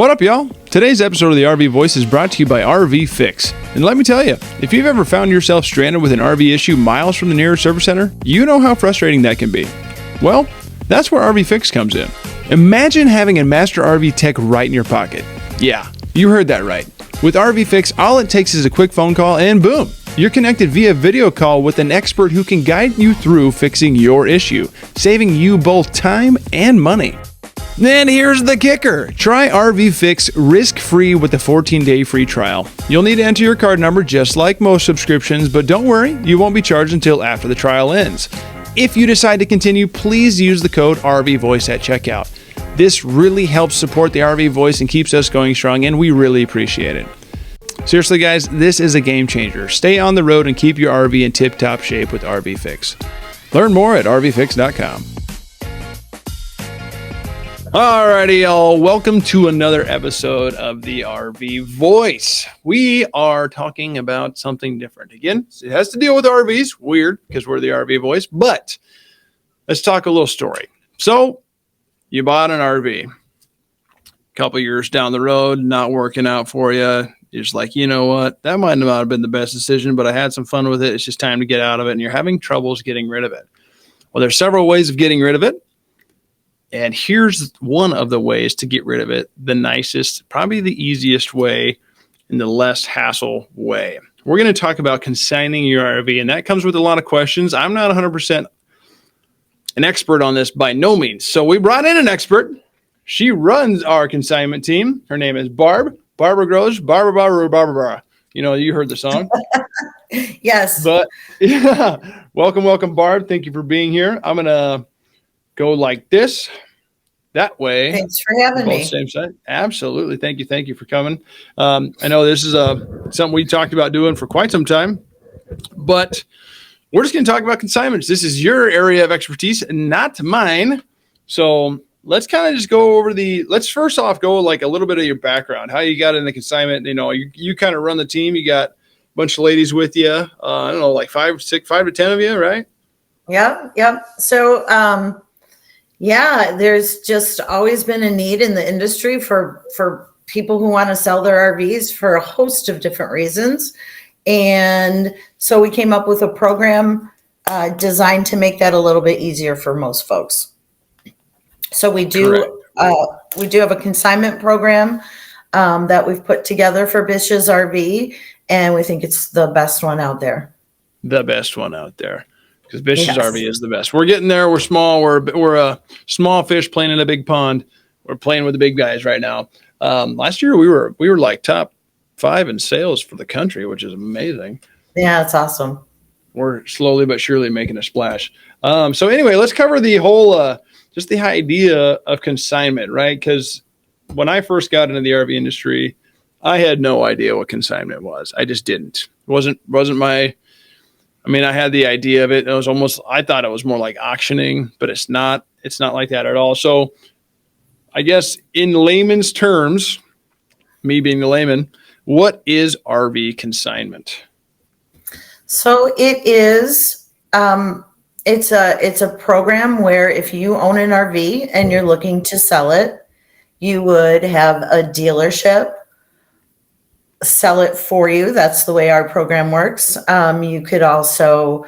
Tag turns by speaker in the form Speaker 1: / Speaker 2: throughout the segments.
Speaker 1: What up, y'all? Today's episode of the RV Voice is brought to you by RV Fix. And let me tell you, if you've ever found yourself stranded with an RV issue miles from the nearest service center, you know how frustrating that can be. Well, that's where RV Fix comes in. Imagine having a master RV tech right in your pocket. Yeah, you heard that right. With RV Fix, all it takes is a quick phone call and boom, you're connected via video call with an expert who can guide you through fixing your issue, saving you both time and money. Then here's the kicker. Try RV Fix risk-free with a 14-day free trial. You'll need to enter your card number just like most subscriptions, but don't worry, you won't be charged until after the trial ends. If you decide to continue, please use the code RVVoice at checkout. This really helps support the RV Voice and keeps us going strong, and we really appreciate it. Seriously, guys, this is a game changer. Stay on the road and keep your RV in tip-top shape with RV Fix. Learn more at rvfix.com. Alrighty, y'all. Welcome to another episode of the RV Voice. We are talking about something different. Again, it has to deal with RVs. Weird, because we're the RV Voice. But let's talk a little story. So, you bought an RV. A couple years down the road, not working out for you. You're just like, you know what? That might not have been the best decision, but I had some fun with it. It's just time to get out of it. And you're having troubles getting rid of it. Well, there's several ways of getting rid of it. And here's one of the ways to get rid of it, the nicest, probably the easiest way, and the less hassle way. We're going to talk about consigning your RV, and that comes with a lot of questions. I'm not 100% an expert on this by no means. So we brought in an expert. She runs our consignment team. Her name is Barb. Barbara Groves. Barbara. You know, you heard the song.
Speaker 2: Yes.
Speaker 1: But yeah, welcome, Barb. Thank you for being here. I'm going to go like this, that way.
Speaker 2: Thanks for having me.
Speaker 1: Same side. Absolutely. Thank you for coming. I know this is something we talked about doing for quite some time, but we're just going to talk about consignments. This is your area of expertise and not mine. So let's kind of just go over let's first off go like a little bit of your background, how you got in the consignment. You know, you kind of run the team. You got a bunch of ladies with you. I don't know, like 5 to 10 of you, right?
Speaker 2: Yep. So, yeah, there's just always been a need in the industry for people who want to sell their RVs for a host of different reasons. And so we came up with a program designed to make that a little bit easier for most folks. So we do have a consignment program that we've put together for Bish's RV, and we think it's the best one out there.
Speaker 1: The best one out there. Because Bish's RV is the best. We're getting there. We're small. We're a small fish playing in a big pond. We're playing with the big guys right now. Last year we were like top 5 in sales for the country, which is amazing.
Speaker 2: Yeah, that's awesome.
Speaker 1: We're slowly but surely making a splash. So anyway, let's cover the whole just the idea of consignment, right? Because when I first got into the RV industry, I had no idea what consignment was. I just didn't. It wasn't my. I mean, I had the idea of it. It was I thought it was more like auctioning, but it's not like that at all. So I guess in layman's terms, me being the layman, what is RV consignment?
Speaker 2: So it is, it's a program where if you own an RV and you're looking to sell it, you would have a dealership sell it for you. That's the way our program works. You could also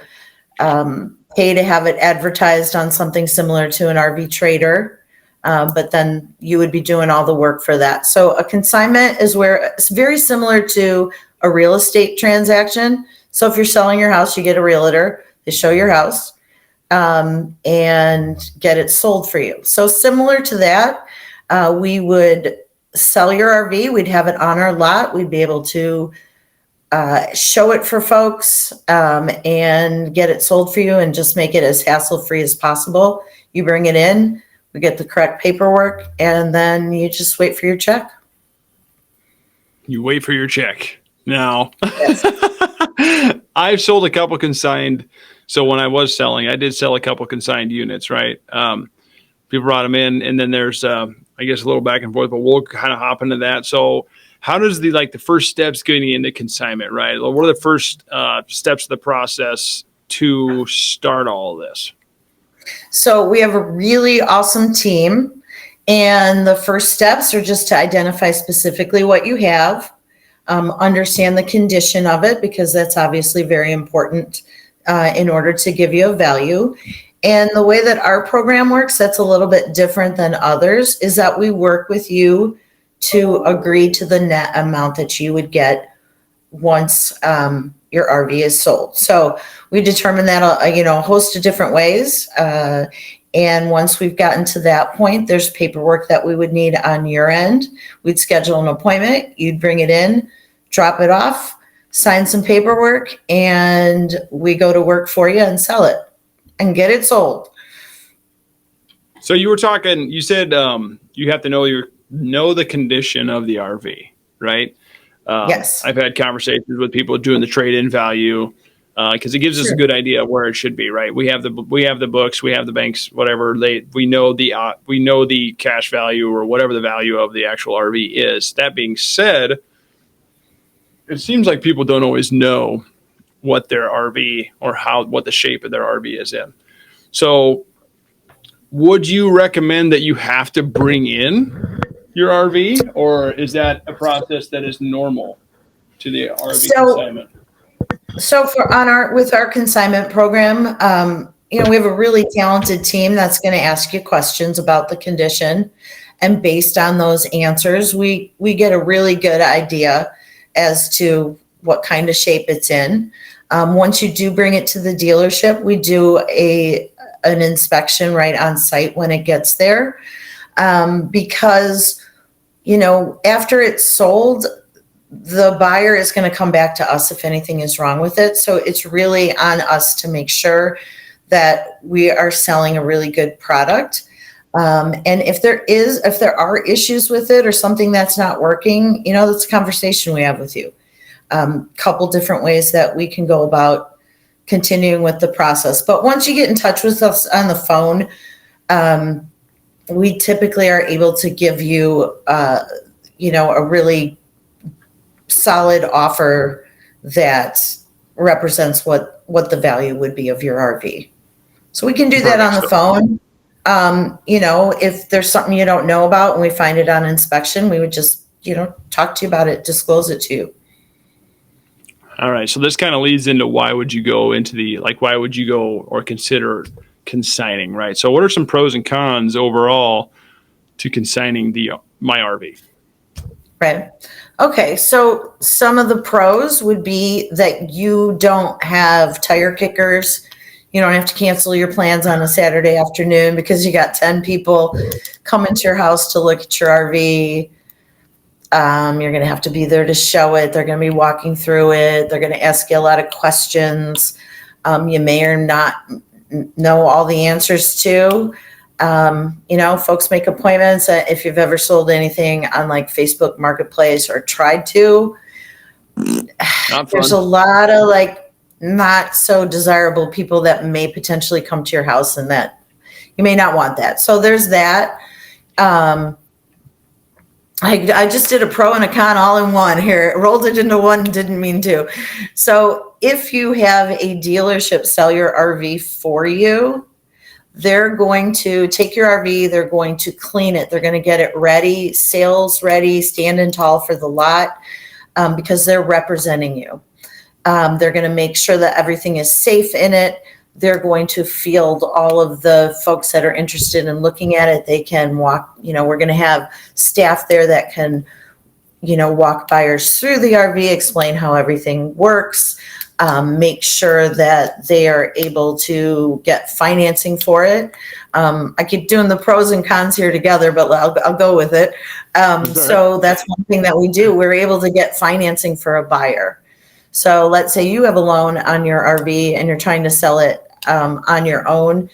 Speaker 2: pay to have it advertised on something similar to an RV trader, but then you would be doing all the work for that. So a consignment is where it's very similar to a real estate transaction. So if you're selling your house, you get a realtor, they show your house and get it sold for you. So similar to that, we would sell your RV. We'd have it on our lot. We'd be able to show it for folks and get it sold for you and just make it as hassle-free as possible. You bring it in, we get the correct paperwork, and then you just wait for your check.
Speaker 1: You wait for your check. Now,
Speaker 2: Yes.
Speaker 1: I've sold a couple consigned. So when I was selling, I did sell a couple consigned units, right? People brought them in, and then there's I guess a little back and forth, but we'll kind of hop into that. So how does the first steps getting into consignment, right? What are the first steps of the process to start all of this?
Speaker 2: So we have a really awesome team, And the first steps are just to identify specifically what you have, understand the condition of it, because that's obviously very important in order to give you a value. And the way that our program works, that's a little bit different than others, is that we work with you to agree to the net amount that you would get once your RV is sold. So we determine that, a host of different ways. And once we've gotten to that point, there's paperwork that we would need on your end. We'd schedule an appointment, you'd bring it in, drop it off, sign some paperwork, and we go to work for you and sell it and get it sold.
Speaker 1: So you said you have to know the condition of the RV, right?
Speaker 2: Yes.
Speaker 1: I've had conversations with people doing the trade-in value because it gives us a good idea of where it should be, right? We have the books, we have the banks, whatever. We know the cash value or whatever the value of the actual RV is. That being said, it seems like people don't always know what their RV or what the shape of their RV is in. So would you recommend that you have to bring in your RV, or is that a process that is normal to the RV consignment?
Speaker 2: So with our consignment program, we have a really talented team that's going to ask you questions about the condition, and based on those answers, we get a really good idea as to what kind of shape it's in. Once you do bring it to the dealership, we do an inspection right on site when it gets there, because after it's sold, the buyer is going to come back to us if anything is wrong with it. So it's really on us to make sure that we are selling a really good product. And if there are issues with it or something that's not working, that's a conversation we have with you. Couple different ways that we can go about continuing with the process. But once you get in touch with us on the phone, we typically are able to give you, a really solid offer that represents what the value would be of your RV. So we can do that on the phone. If there's something you don't know about and we find it on inspection, we would just, talk to you about it, disclose it to you.
Speaker 1: All right. So this kind of leads into why would you go or consider consigning, right? So what are some pros and cons overall to consigning my RV?
Speaker 2: Right. Okay. So some of the pros would be that you don't have tire kickers. You don't have to cancel your plans on a Saturday afternoon because you got 10 people coming to your house to look at your RV. You're going to have to be there to show it. They're going to be walking through it. They're going to ask you a lot of questions. You may or not know all the answers to. Folks make appointments. If you've ever sold anything on like Facebook Marketplace or tried to, there's a lot of not so desirable people that may potentially come to your house, and that you may not want that. So there's that. I just did a pro and a con all in one here. Rolled it into one, didn't mean to. So if you have a dealership sell your RV for you, they're going to take your RV, they're going to clean it, they're going to get it ready, sales ready, standing tall for the lot, because they're representing you. They're going to make sure that everything is safe in it. They're going to field all of the folks that are interested in looking at it. They can walk, we're going to have staff there that can, walk buyers through the RV, explain how everything works, make sure that they are able to get financing for it. I keep doing the pros and cons here together, but I'll go with it. So that's one thing that we do. We're able to get financing for a buyer. So let's say you have a loan on your RV and you're trying to sell it on your own.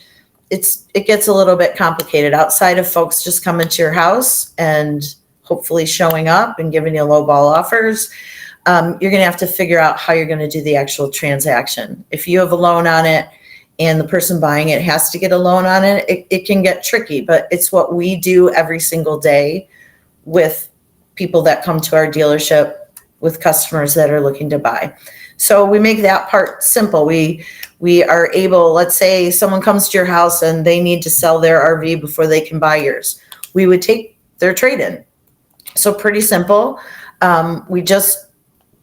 Speaker 2: It gets a little bit complicated outside of folks just coming to your house and hopefully showing up and giving you lowball offers. You're going to have to figure out how you're going to do the actual transaction. If you have a loan on it and the person buying it has to get a loan on it, it can get tricky, but it's what we do every single day with people that come to our dealership, with customers that are looking to buy. So we make that part simple. We are able, let's say someone comes to your house and they need to sell their RV before they can buy yours. we would take their trade-in. So pretty simple. We just,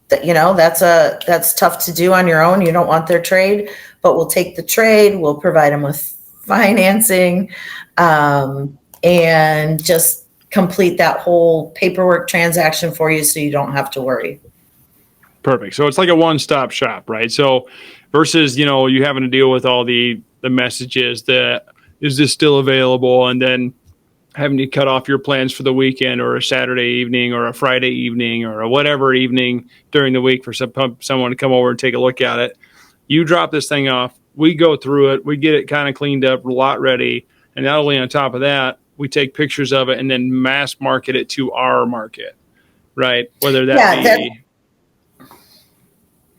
Speaker 2: that's tough to do on your own. You don't want their trade, but we'll take the trade. We'll provide them with financing, and just complete that whole paperwork transaction for you, so you don't have to worry.
Speaker 1: Perfect. So it's like a one-stop shop, right? So versus, you having to deal with all the messages that is this still available, and then having to cut off your plans for the weekend or a Saturday evening or a Friday evening or a whatever evening during the week for someone to come over and take a look at it. You drop this thing off. We go through it. We get it kind of cleaned up, lot ready. And not only on top of that, we take pictures of it and then mass market it to our market, right? Whether that be...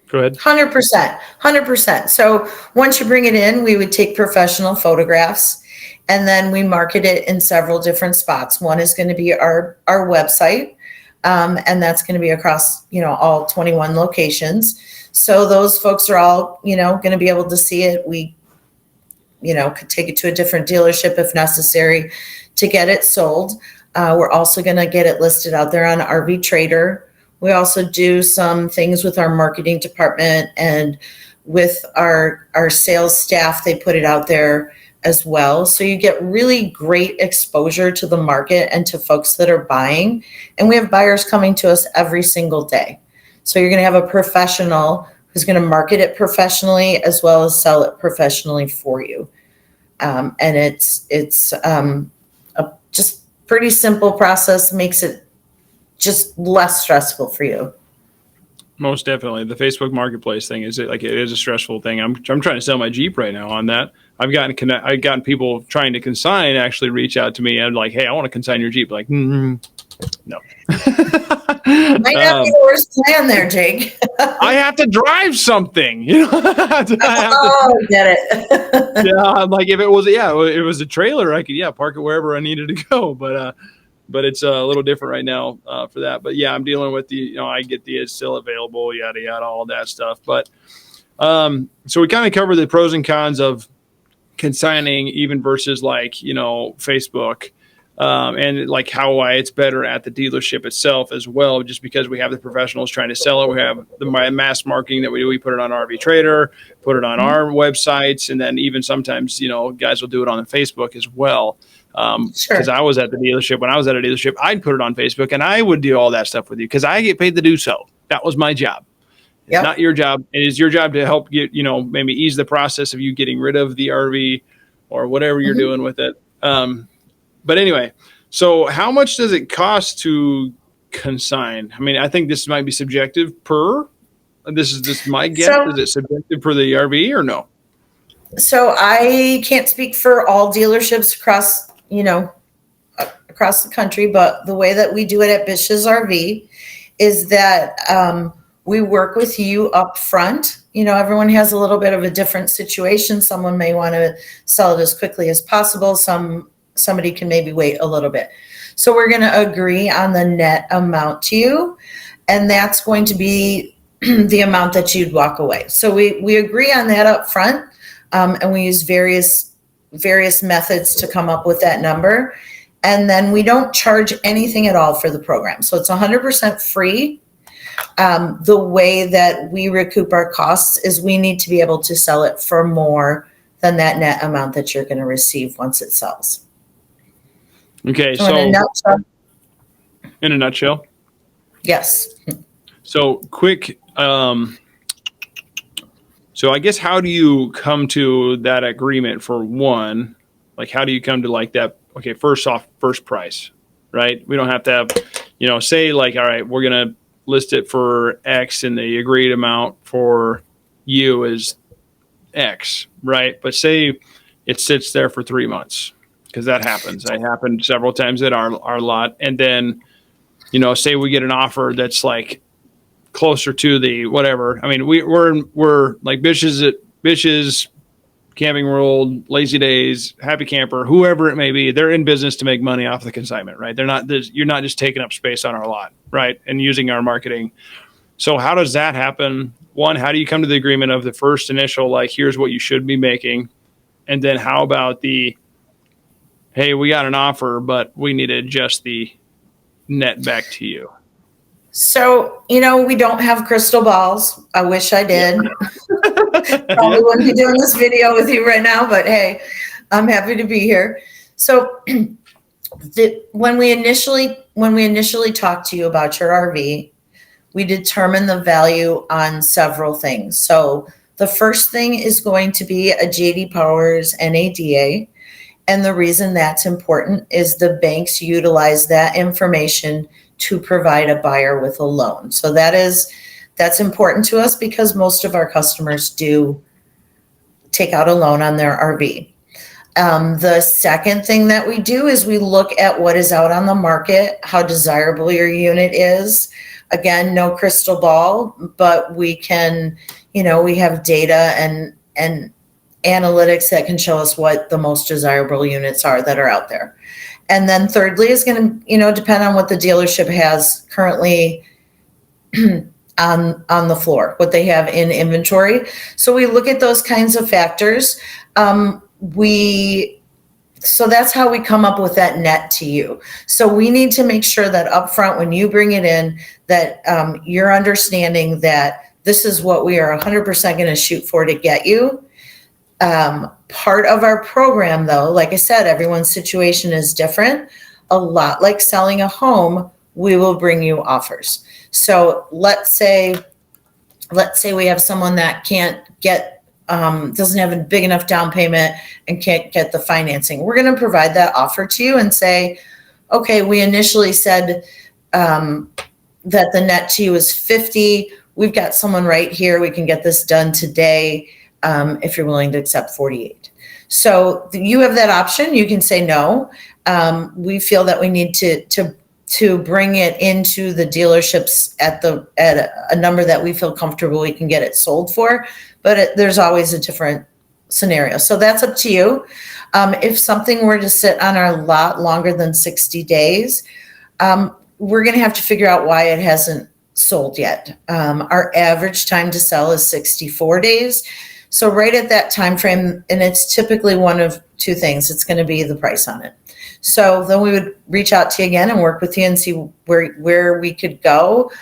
Speaker 1: Go ahead.
Speaker 2: 100%. So once you bring it in, we would take professional photographs, and then we market it in several different spots. One is going to be our website, and that's going to be across, all 21 locations. So those folks are all, going to be able to see it. We, could take it to a different dealership if necessary to get it sold. We're also going to get it listed out there on RV Trader. We also do some things with our marketing department and with our sales staff. They put it out there as well. So you get really great exposure to the market and to folks that are buying. And we have buyers coming to us every single day. So you're going to have a professional who's going to market it professionally as well as sell it professionally for you. And it's a just pretty simple process, makes it just less stressful for you.
Speaker 1: Most definitely. The Facebook Marketplace thing it is a stressful thing. I'm trying to sell my Jeep right now on that. I've gotten people trying to consign actually reach out to me and like, hey, I want to consign your Jeep. Like, no.
Speaker 2: Might not be the worst plan there, Jake.
Speaker 1: I have to drive something,
Speaker 2: Get it.
Speaker 1: Yeah, like if it was a trailer, I could park it wherever I needed to go. But it's a little different right now for that. But yeah, I'm dealing with I get the it's still available, yada yada, all that stuff. But so we kind of cover the pros and cons of consigning, even versus Facebook. And why it's better at the dealership itself as well, just because we have the professionals trying to sell it. We have the mass marketing that we do. We put it on RV Trader, put it on our websites, and then even sometimes, guys will do it on Facebook as well. Because I was at the dealership. When I was at a dealership, I'd put it on Facebook and I would do all that stuff with you because I get paid to do so. That was my job. Yep. It's not your job. It is your job to help get, maybe ease the process of you getting rid of the RV or whatever you're doing with it. But anyway, so how much does it cost to consign? I mean, I think this might be subjective per. This is just my guess. Is it subjective per the RV or no?
Speaker 2: So I can't speak for all dealerships across the country, but the way that we do it at Bish's RV is that we work with you up front. Everyone has a little bit of a different situation. Someone may want to sell it as quickly as possible. Somebody can maybe wait a little bit. So we're going to agree on the net amount to you, and that's going to be the amount that you'd walk away. So we agree on that up front, and we use various methods to come up with that number. And then we don't charge anything at all for the program. So it's 100% free. The way that we recoup our costs is we need to be able to sell it for more than that net amount that you're going to receive once it sells.
Speaker 1: Okay,
Speaker 2: so
Speaker 1: in a nutshell?
Speaker 2: Yes.
Speaker 1: So quick, so I guess how do you come to that agreement for one? Like how do you come to that? Okay, first off, first price, right? We don't have to have, say all right, we're going to list it for X and the agreed amount for you is X, right? But say it sits there for 3 months. Because that happens. It happened several times at our lot. And then, say we get an offer that's closer to the whatever. I mean, we're like Bish's, Camping World, Lazy Days, Happy Camper, whoever it may be. They're in business to make money off the consignment, right? You're not just taking up space on our lot, right? And using our marketing. So how does that happen? One, how do you come to the agreement of the first initial, here's what you should be making? And then how about hey, we got an offer, but we need to adjust the net back to you?
Speaker 2: So, we don't have crystal balls. I wish I did. Probably
Speaker 1: Yep.
Speaker 2: wouldn't be doing this video with you right now, but hey, I'm happy to be here. So when we initially talked to you about your RV, we determine the value on several things. So the first thing is going to be a JD Powers NADA. And the reason that's important is the banks utilize that information to provide a buyer with a loan. So that's important to us because most of our customers do take out a loan on their RV. The second thing that we do is we look at what is out on the market, how desirable your unit is. Again, no crystal ball, but we can, we have data and analytics that can show us what the most desirable units are that are out there. And then thirdly is going to, depend on what the dealership has currently on the floor, what they have in inventory. So we look at those kinds of factors. So that's how we come up with that net to you. So we need to make sure that upfront when you bring it in, that you're understanding that this is what we are 100% going to shoot for to get you. Part of our program, though, like I said, everyone's situation is different. A lot like selling a home, we will bring you offers. So let's say we have someone that can't get doesn't have a big enough down payment and can't get the financing. We're going to provide that offer to you and say, okay, we initially said that the net to you is 50. We've got someone right here. We can get this done today if you're willing to accept 48. So you have that option. You can say no. We feel that we need to bring it into the dealerships at a number that we feel comfortable we can get it sold for. But there's always a different scenario. So that's up to you. If something were to sit on our lot longer than 60 days, we're going to have to figure out why it hasn't sold yet. Our average time to sell is 64 days. So right at that time frame, and it's typically one of two things. It's going to be the price on it. So then we would reach out to you again and work with you and see where we could go.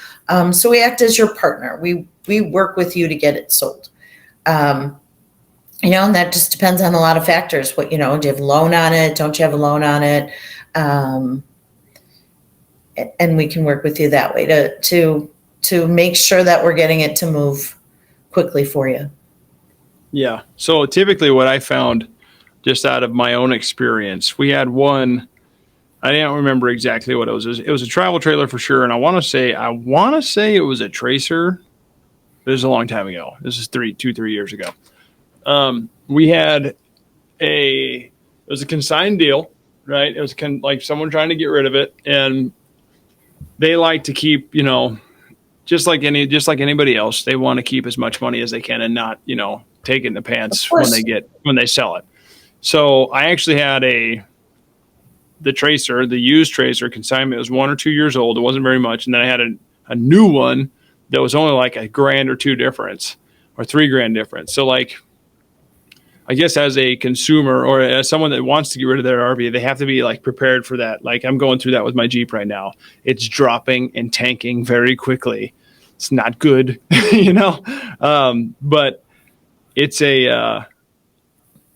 Speaker 2: So we act as your partner. We work with you to get it sold. And that just depends on a lot of factors. Do you have a loan on it? Don't you have a loan on it? And we can work with you that way to make sure that we're getting it to move quickly for you.
Speaker 1: Yeah. So typically what I found, just out of my own experience, we had one, I don't remember exactly what it was. It was a travel trailer for sure. And I want to say it was a Tracer. It was a long time ago. This is 3 years ago. We had it was a consigned deal, right? It was like someone trying to get rid of it, and they like to keep, just like anybody else, they want to keep as much money as they can and not, take it in the pants when they sell it. So I actually had the Tracer, the used Tracer Consignment. It was 1 or 2 years old. It wasn't very much. And then I had a new one that was only like $1,000 or $2,000 difference, or $3,000 difference. So like, I guess as a consumer or as someone that wants to get rid of their RV, they have to be like prepared for that. Like I'm going through that with my Jeep right now. It's dropping and tanking very quickly. It's not good, but it's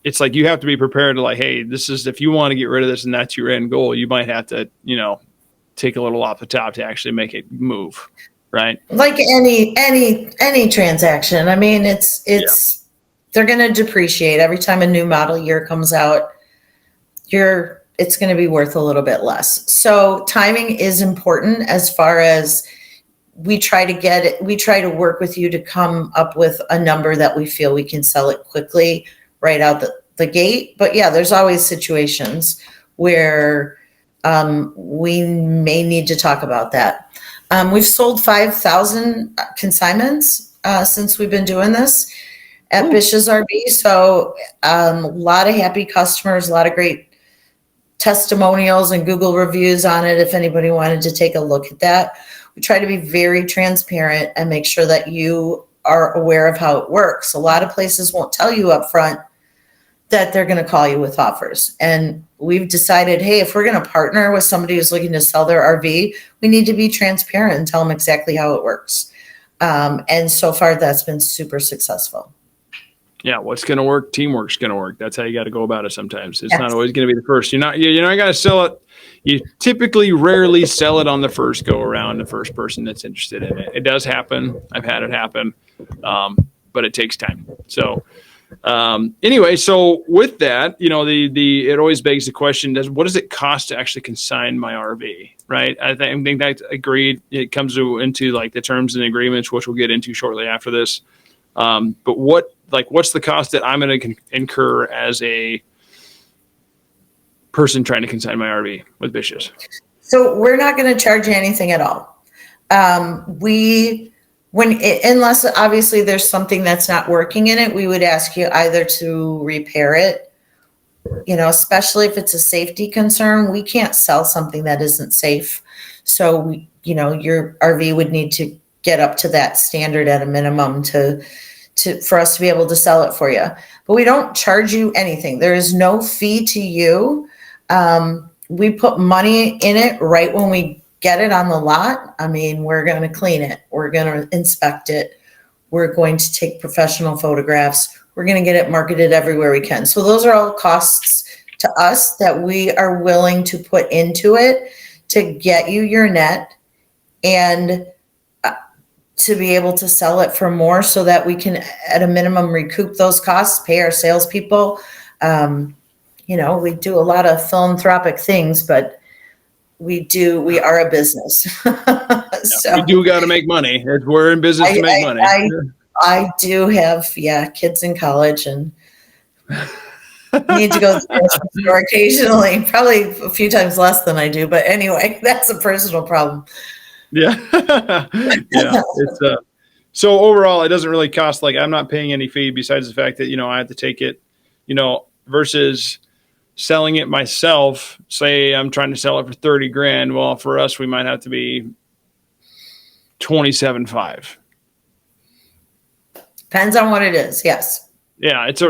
Speaker 1: it's like you have to be prepared to like, hey, this is, if you want to get rid of this and that's your end goal, you might have to, take a little off the top to actually make it move. Right. Like
Speaker 2: any transaction. I mean, they're going to depreciate every time a new model year comes out. It's going to be worth a little bit less. So timing is important as far as we try to work with you to come up with a number that we feel we can sell it quickly right out the gate. But yeah, there's always situations where we may need to talk about that. We've sold 5,000 consignments since we've been doing this at Bish's RV. So a lot of happy customers, a lot of great testimonials and Google reviews on it. If anybody wanted to take a look at that, we try to be very transparent and make sure that you are aware of how it works. A lot of places won't tell you up front, that they're going to call you with offers. And we've decided, hey, if we're going to partner with somebody who's looking to sell their RV, we need to be transparent and tell them exactly how it works. And so far, that's been super successful.
Speaker 1: Yeah, what's going to work? Teamwork's going to work. That's how you got to go about it sometimes. It's not always going to be the first. You're not got to sell it. You typically rarely sell it on the first go around, the first person that's interested in it. It does happen. I've had it happen, but it takes time. So anyway, so with that, it always begs the question, what does it cost to actually consign my RV, right? I think that's agreed. It comes into like the terms and agreements, which we'll get into shortly after this. But what's the cost that I'm going to incur as a person trying to consign my RV with Bish's?
Speaker 2: So we're not going to charge you anything at all. Unless obviously there's something that's not working in it, we would ask you either to repair it, especially if it's a safety concern. We can't sell something that isn't safe. So, your RV would need to get up to that standard at a minimum for us to be able to sell it for you. But we don't charge you anything. There is no fee to you. We put money in it right when we get it on the lot. I mean, we're going to clean it. We're going to inspect it. We're going to take professional photographs. We're going to get it marketed everywhere we can. So those are all costs to us that we are willing to put into it to get you your net and to be able to sell it for more so that we can, at a minimum, recoup those costs, pay our salespeople. We do a lot of philanthropic things, but we are a business. So
Speaker 1: we do got to make money. We're in business to make money.
Speaker 2: I do have, kids in college and need to go to the store occasionally, probably a few times less than I do. But anyway, that's a personal problem.
Speaker 1: Yeah. Yeah. It's so overall, it doesn't really cost, I'm not paying any fee besides the fact that, I have to take it, versus selling it myself. Say I'm trying to sell it for 30 grand. Well, for us, we might have to be 27.5.
Speaker 2: Depends on what it is. Yes.
Speaker 1: Yeah. It's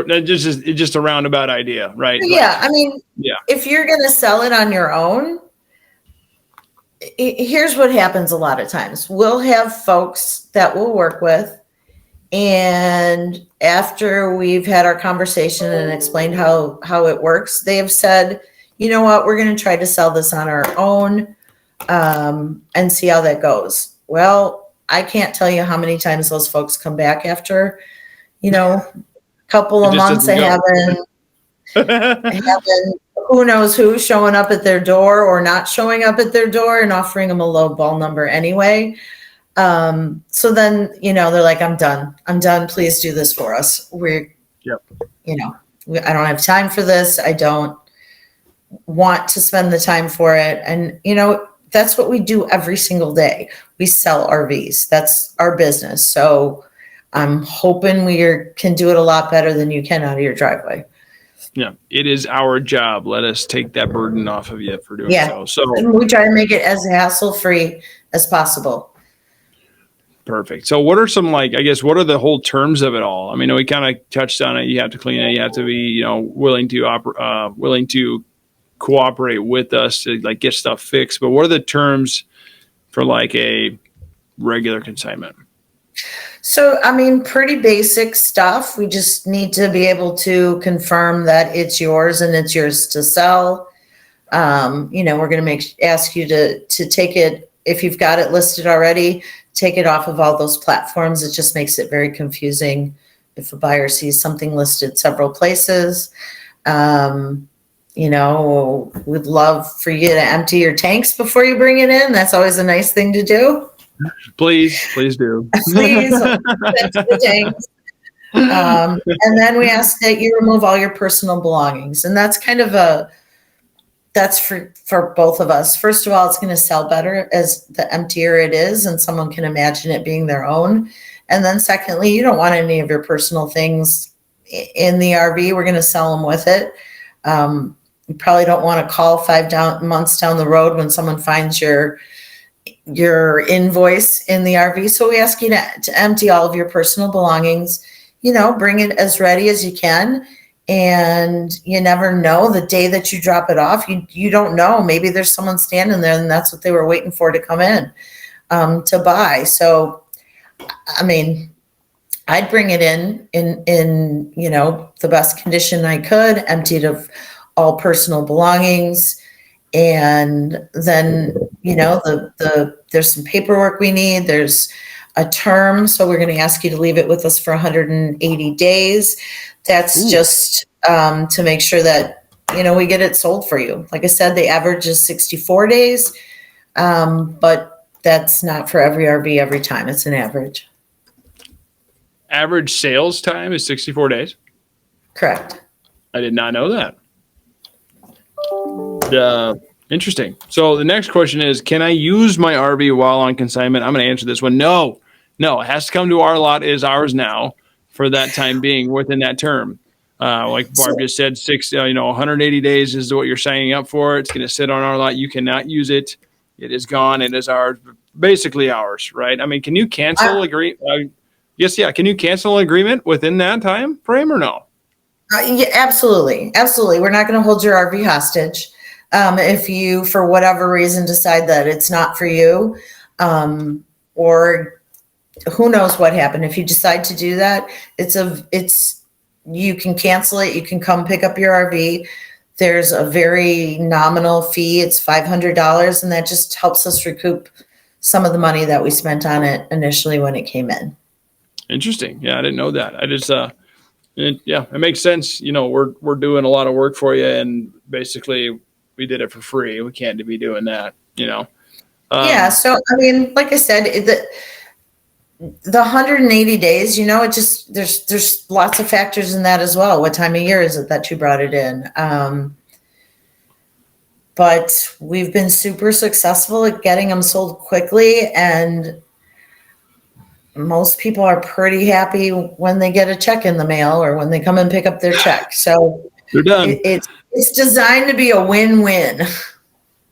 Speaker 1: just a roundabout idea, right?
Speaker 2: Yeah. I mean, if you're going to sell it on your own, here's what happens a lot of times. We'll have folks that we'll work with, and after we've had our conversation and explained how it works, they have said, you know what, we're going to try to sell this on our own and see how that goes. Well, I can't tell you how many times those folks come back after, a couple of months of having who knows who showing up at their door or not showing up at their door and offering them a low ball number anyway. So then, they're like, I'm done. Please do this for us. I don't have time for this. I don't want to spend the time for it. And, that's what we do every single day. We sell RVs. That's our business. So I'm hoping we can do it a lot better than you can out of your driveway.
Speaker 1: Yeah, it is our job. Let us take that burden off of you for doing so. So
Speaker 2: and we try to make it as hassle-free as possible.
Speaker 1: Perfect. So what are some, what are the whole terms of it all? I mean, we kind of touched on it. You have to clean it. You have to be, willing to cooperate with us to get stuff fixed. But what are the terms for a regular consignment?
Speaker 2: So, I mean, pretty basic stuff. We just need to be able to confirm that it's yours and it's yours to sell. We're going to ask you to take it, if you've got it listed already, take it off of all those platforms. It just makes it very confusing if a buyer sees something listed several places. We'd love for you to empty your tanks before you bring it in. That's always a nice thing to do.
Speaker 1: Please do.
Speaker 2: Please, the tanks. And then we ask that you remove all your personal belongings. And that's kind of that's for both of us. First of all, it's going to sell better as the emptier it is and someone can imagine it being their own. And then secondly, you don't want any of your personal things in the RV. We're going to sell them with it. You probably don't want to call 5 months down the road when someone finds your invoice in the RV. So we ask you to empty all of your personal belongings, bring it as ready as you can and you never know the day that you drop it off. You don't know. Maybe there's someone standing there and that's what they were waiting for to come in to buy. So, I mean, I'd bring it in the best condition I could, emptied of all personal belongings. And then, there's some paperwork we need. There's a term. So we're going to ask you to leave it with us for 180 days. That's just to make sure that, we get it sold for you. Like I said, the average is 64 days, but that's not for every RV every time. It's an average.
Speaker 1: Average sales time is 64 days?
Speaker 2: Correct.
Speaker 1: I did not know that. Interesting. So the next question is, can I use my RV while on consignment? I'm going to answer this one. No, it has to come to our lot. It is ours now for that time being within that term. Like Barb just said, 180 days is what you're signing up for. It's going to sit on our lot. You cannot use it. It is gone. It is ours, basically ours, right? I mean, can you cancel Can you cancel an agreement within that time frame or no?
Speaker 2: Yeah, absolutely. Absolutely. We're not going to hold your RV hostage. If you, for whatever reason, decide that it's not for you, or who knows what happened. If you decide to do that, you can cancel it. You can come pick up your RV. There's a very nominal fee. It's $500, and that just helps us recoup some of the money that we spent on it initially when it came in.
Speaker 1: Interesting. Yeah, I didn't know that. I just, it makes sense. We're doing a lot of work for you, and basically we did it for free. We can't be doing that,
Speaker 2: Yeah. So, I mean, like I said, the 180 days, there's lots of factors in that as well. What time of year is it that you brought it in? But we've been super successful at getting them sold quickly, and most people are pretty happy when they get a check in the mail or when they come and pick up their check. So
Speaker 1: they're done.
Speaker 2: It's designed to be a win-win.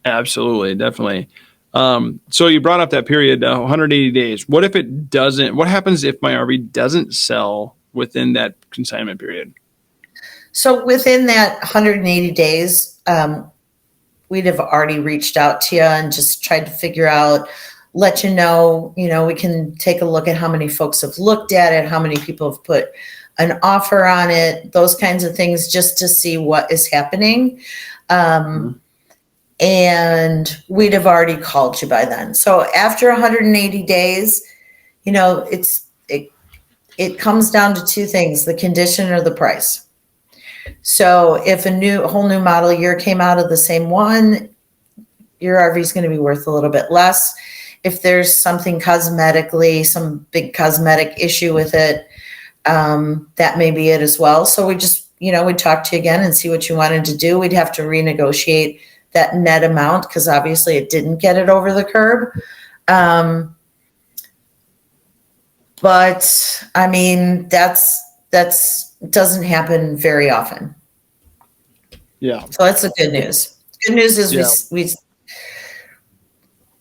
Speaker 1: Absolutely. Definitely. So you brought up that period, 180 days. What if it doesn't? What happens if my RV doesn't sell within that consignment period?
Speaker 2: So within that 180 days, we'd have already reached out to you and just tried to figure out, let you know, we can take a look at how many folks have looked at it, how many people have put an offer on it, those kinds of things, just to see what is happening. And we'd have already called you by then. So after 180 days, it comes down to two things, the condition or the price. So if a whole new model year came out of the same one, your RV is going to be worth a little bit less. If there's something cosmetically, some big cosmetic issue with it, that may be it as well. So we just, we'd talk to you again and see what you wanted to do. We'd have to renegotiate that net amount because obviously it didn't get it over the curb. But I mean, that's doesn't happen very often.
Speaker 1: Yeah.
Speaker 2: So that's the good news. Good news is we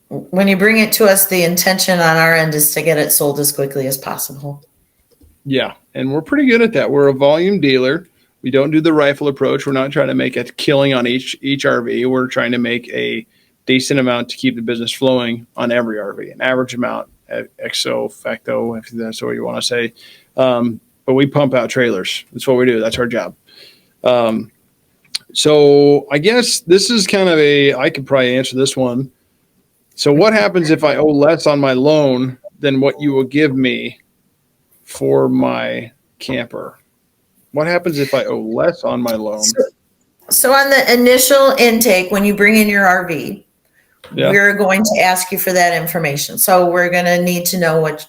Speaker 2: when you bring it to us, the intention on our end is to get it sold as quickly as possible.
Speaker 1: Yeah. And we're pretty good at that. We're a volume dealer. We don't do the rifle approach. We're not trying to make a killing on each RV. We're trying to make a decent amount to keep the business flowing on every RV, an average amount, exo, facto, if that's what you want to say. But we pump out trailers. That's what we do. That's our job. So I guess this is kind of I could probably answer this one. So what happens if I owe less on my loan than what you will give me for my camper? What happens if I owe less on my loan?
Speaker 2: So on the initial intake, when you bring in your RV, we're going to ask you for that information. So we're going to need to know what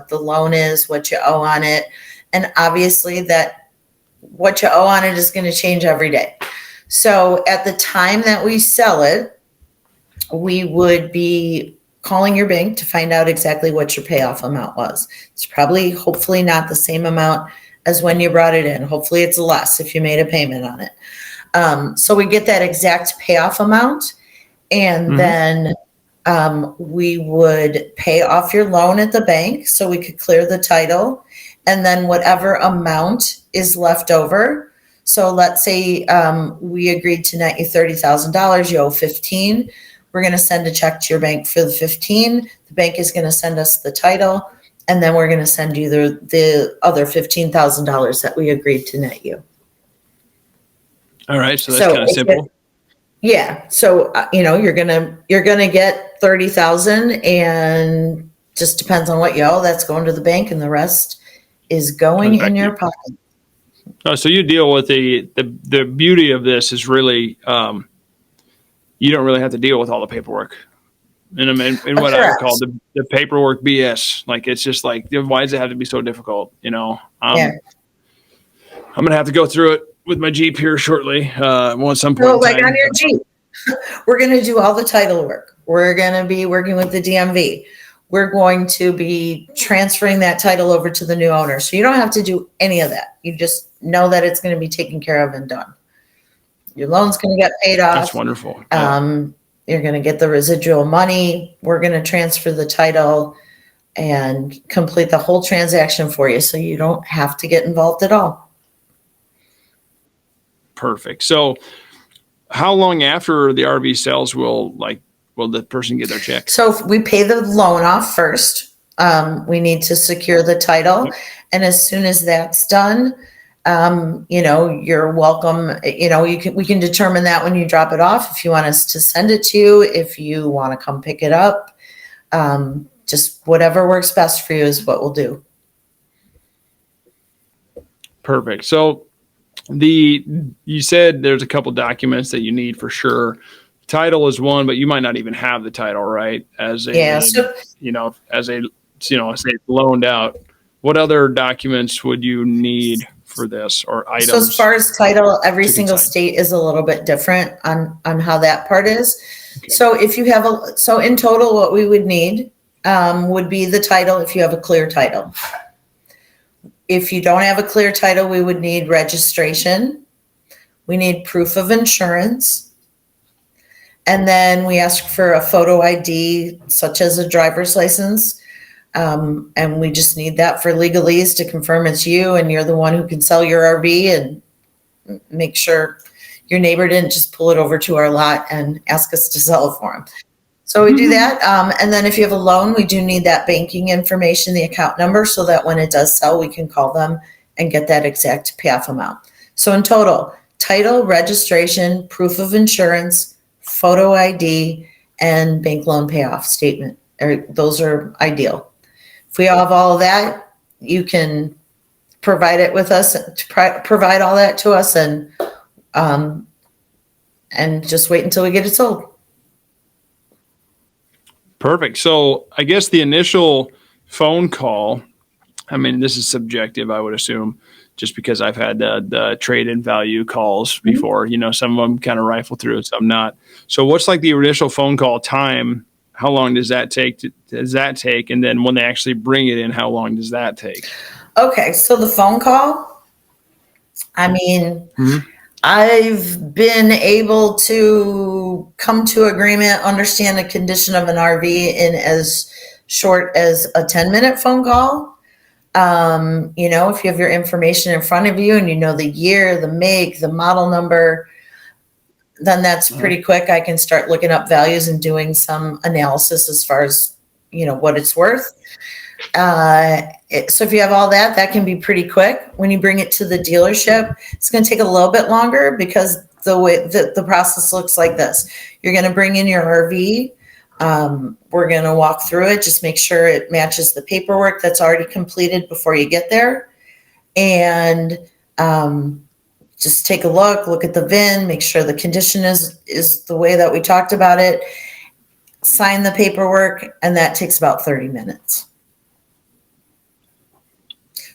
Speaker 2: the loan is, what you owe on it. And obviously that what you owe on it is going to change every day. So at the time that we sell it, we would be calling your bank to find out exactly what your payoff amount was. It's probably, hopefully not the same amount as when you brought it in. Hopefully it's less if you made a payment on it. So we get that exact payoff amount, and then we would pay off your loan at the bank so we could clear the title. And then whatever amount is left over, So let's say we agreed to net you $30,000, you owe 15. We're going to send a check to your bank for the 15. The bank is going to send us the title, and then we're going to send you the other $15,000 that we agreed to net you.
Speaker 1: All right, so that's kind of simple.
Speaker 2: Yeah. So you're gonna get 30,000, and just depends on what you owe. That's going to the bank, and the rest is going in your pocket.
Speaker 1: Oh, so you deal with the beauty of this is really you don't really have to deal with all the paperwork. And what I would call the paperwork BS. Like, it's just like, why does it have to be so difficult? I'm gonna have to go through it with my Jeep here shortly. At some point.
Speaker 2: So, like on your Jeep, we're gonna do all the title work. We're gonna be working with the DMV. We're going to be transferring that title over to the new owner. So you don't have to do any of that. You just know that it's going to be taken care of and done. Your loan's going to get paid off.
Speaker 1: That's wonderful.
Speaker 2: You're going to get the residual money. We're going to transfer the title and complete the whole transaction for you, so you don't have to get involved at all.
Speaker 1: Perfect. So how long after the RV sells will the person get their check?
Speaker 2: So if we pay the loan off first. We need to secure the title. And as soon as that's done, you're welcome. We can determine that when you drop it off, if you want us to send it to you, if you want to come pick it up, just whatever works best for you is what we'll do.
Speaker 1: Perfect. So you said there's a couple documents that you need for sure. Title is one, but you might not even have the title, right? As loaned out. What other documents would you need for this, or items?
Speaker 2: So as far as title, every single state is a little bit different on how that part is. Okay. So if you have in total, what we would need would be the title if you have a clear title. If you don't have a clear title, we would need registration. We need proof of insurance. And then we ask for a photo ID, such as a driver's license. And we just need that for legalese to confirm it's you and you're the one who can sell your RV, and make sure your neighbor didn't just pull it over to our lot and ask us to sell it for him. So we do that. And then if you have a loan, we do need that banking information, the account number, so that when it does sell, we can call them and get that exact payoff amount. So in total, title, registration, proof of insurance, photo ID, and bank loan payoff statement. Those are ideal. If we have all of that, you can provide it with us, provide all that to us, and just wait until we get it sold.
Speaker 1: Perfect. So I guess the initial phone call, this is subjective, I would assume, just because I've had the trade-in value calls before. Some of them kind of rifle through it, some not. So what's like the initial phone call time? How long does that take? And then when they actually bring it in, how long does that take? Okay, so the phone call,
Speaker 2: I've been able to come to agreement, understand the condition of an RV in as short as a 10-minute phone call. If you have your information in front of you and you know the year, the make, the model number, then that's pretty quick. I can start looking up values and doing some analysis as far as, what it's worth. So if you have all that, that can be pretty quick. When you bring it to the dealership, it's going to take a little bit longer, because the way the process looks like this. You're going to bring in your RV. We're going to walk through it, just make sure it matches the paperwork that's already completed before you get there. And just take a look at the VIN, make sure the condition is the way that we talked about it, sign the paperwork, and that takes about 30 minutes.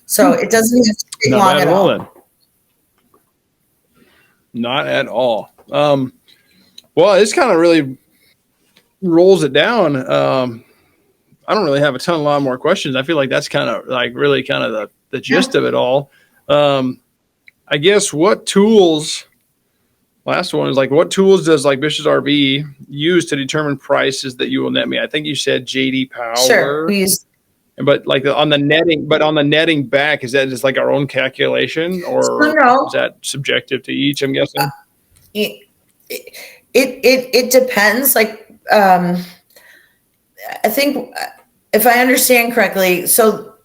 Speaker 2: So it doesn't have to take long at all. Then.
Speaker 1: Not at all. Well, this kind of really rolls it down. I don't really have a lot more questions. I feel like that's kind of the gist of it all. I guess what tools, last one is what tools does Bish's RV use to determine prices that you will net me? I think you said JD Power.
Speaker 2: Sure.
Speaker 1: But like on the netting back, is that just like our own calculation,
Speaker 2: So
Speaker 1: or
Speaker 2: no,
Speaker 1: is that subjective to each? I'm guessing.
Speaker 2: it it depends. Like I think if I understand correctly, so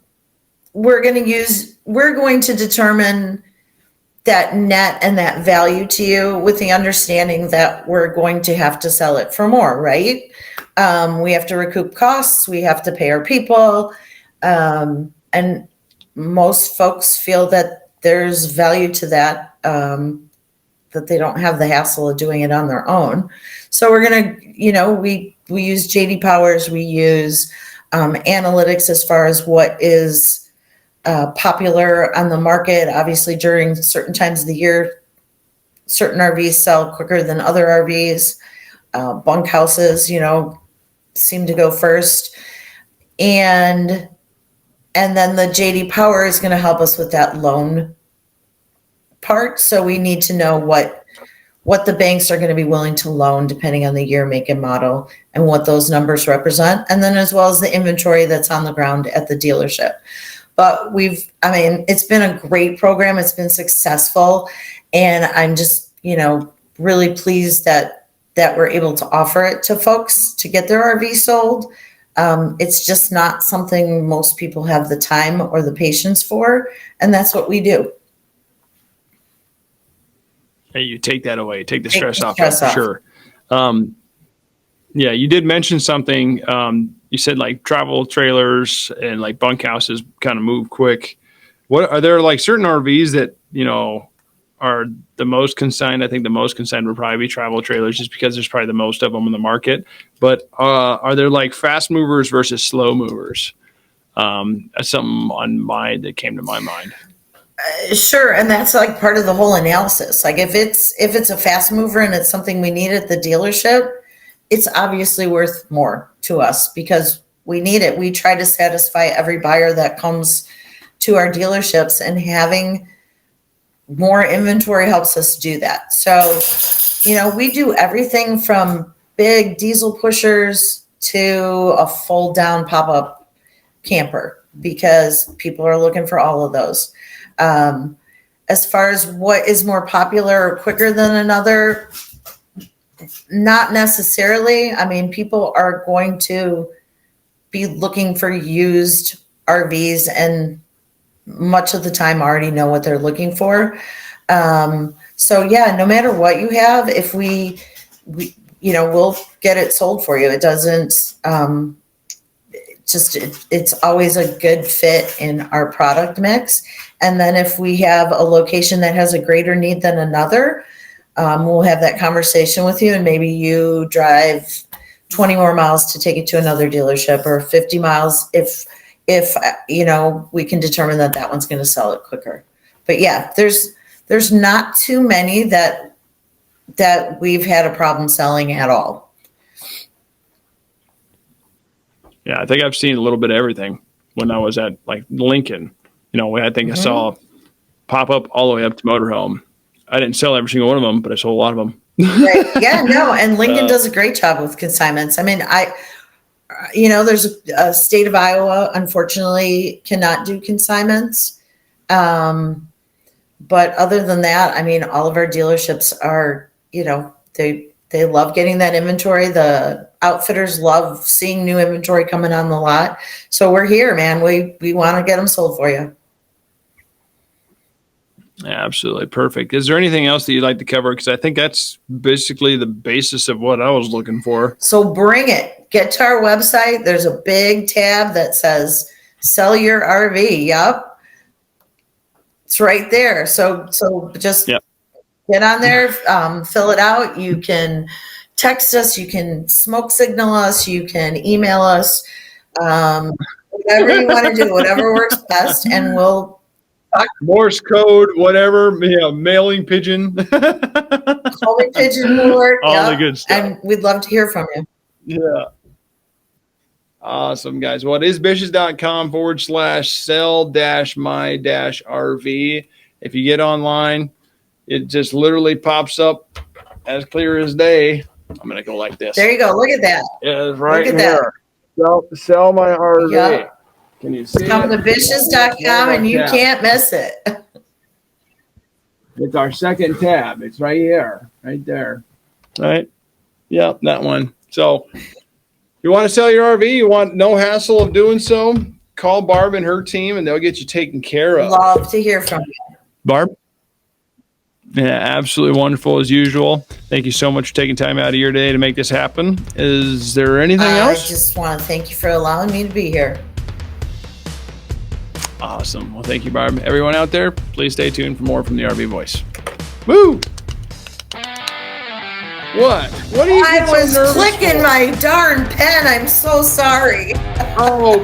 Speaker 2: we're going to determine that net and that value to you with the understanding that we're going to have to sell it for more, right? We have to recoup costs, we have to pay our people, and most folks feel that there's value to that, that they don't have the hassle of doing it on their own. So we're gonna, we use JD Powers, we use analytics as far as what is popular on the market. Obviously, during certain times of the year, certain RVs sell quicker than other RVs. Bunkhouses, seem to go first, and then the JD Power is going to help us with that loan part. So we need to know what the banks are going to be willing to loan depending on the year, make, and model, and what those numbers represent, and then as well as the inventory that's on the ground at the dealership. But it's been a great program. It's been successful. And I'm just, really pleased that we're able to offer it to folks to get their RV sold. It's just not something most people have the time or the patience for. And that's what we do.
Speaker 1: Hey, you take that away, take the stress off. For sure. Yeah, you did mention something. You said like travel trailers and like bunkhouses kind of move quick. What are there like certain RVs that, are the most consigned? I think the most consigned would probably be travel trailers just because there's probably the most of them in the market. But are there like fast movers versus slow movers? That's something on that came to my mind.
Speaker 2: Sure. And that's like part of the whole analysis. Like if it's a fast mover and it's something we need at the dealership, it's obviously worth more to us because we need it. We try to satisfy every buyer that comes to our dealerships, and having more inventory helps us do that. So, we do everything from big diesel pushers to a fold down pop-up camper because people are looking for all of those. As far as what is more popular or quicker than another, not necessarily. People are going to be looking for used RVs and much of the time already know what they're looking for. So yeah, no matter what you have, if we we'll get it sold for you. It doesn't, it's always a good fit in our product mix. And then if we have a location that has a greater need than another, we'll have that conversation with you, and maybe you drive 20 more miles to take it to another dealership, or 50 miles if we can determine that one's going to sell it quicker. But yeah, there's not too many that we've had a problem selling at all.
Speaker 1: Yeah, I think I've seen a little bit of everything when I was at like Lincoln. I think I saw pop up all the way up to motorhome. I didn't sell every single one of them, but I sold a lot of them.
Speaker 2: Right. Yeah, no. And Lincoln does a great job with consignments. There's a state of Iowa, unfortunately, cannot do consignments. But other than that, all of our dealerships are, they love getting that inventory. The outfitters love seeing new inventory coming on the lot. So we're here, man. We want to get them sold for you.
Speaker 1: Yeah, absolutely. Perfect. Is there anything else that you'd like to cover? Because I think that's basically the basis of what I was looking for.
Speaker 2: So bring it. Get to our website. There's a big tab that says sell your RV. Yep. It's right there. So just get on there, fill it out. You can text us. You can smoke signal us. You can email us. Whatever you want to do, whatever works best. And we'll
Speaker 1: Morse code, whatever, mailing pigeon.
Speaker 2: Homing pigeon board.
Speaker 1: All the good stuff.
Speaker 2: And we'd love to hear from you.
Speaker 1: Yeah. Awesome, guys. Well, it is bishes.com/sell-my-RV. If you get online, it just literally pops up as clear as day. I'm going to go like this.
Speaker 2: There you go. Look at that.
Speaker 1: Yeah, it's right here. Sell my RV.
Speaker 2: Yep.
Speaker 1: Can you see
Speaker 2: Come
Speaker 1: it?
Speaker 2: to bishes.com and you can't miss it.
Speaker 1: It's our second tab. It's right here, right there. Right? Yep, that one. So you want to sell your RV, you want no hassle of doing so, call Barb and her team and they'll get you taken care of.
Speaker 2: Love to hear from you.
Speaker 1: Barb? Yeah, absolutely wonderful as usual. Thank you so much for taking time out of your day to make this happen. Is there anything else?
Speaker 2: I just want to thank you for allowing me to be here.
Speaker 1: Awesome. Well, thank you, Barb. Everyone out there, please stay tuned for more from the RV Voice. Woo! What? What are you
Speaker 2: I
Speaker 1: so
Speaker 2: was
Speaker 1: nervous
Speaker 2: clicking
Speaker 1: for?
Speaker 2: my darn pen. I'm so sorry.
Speaker 1: Oh,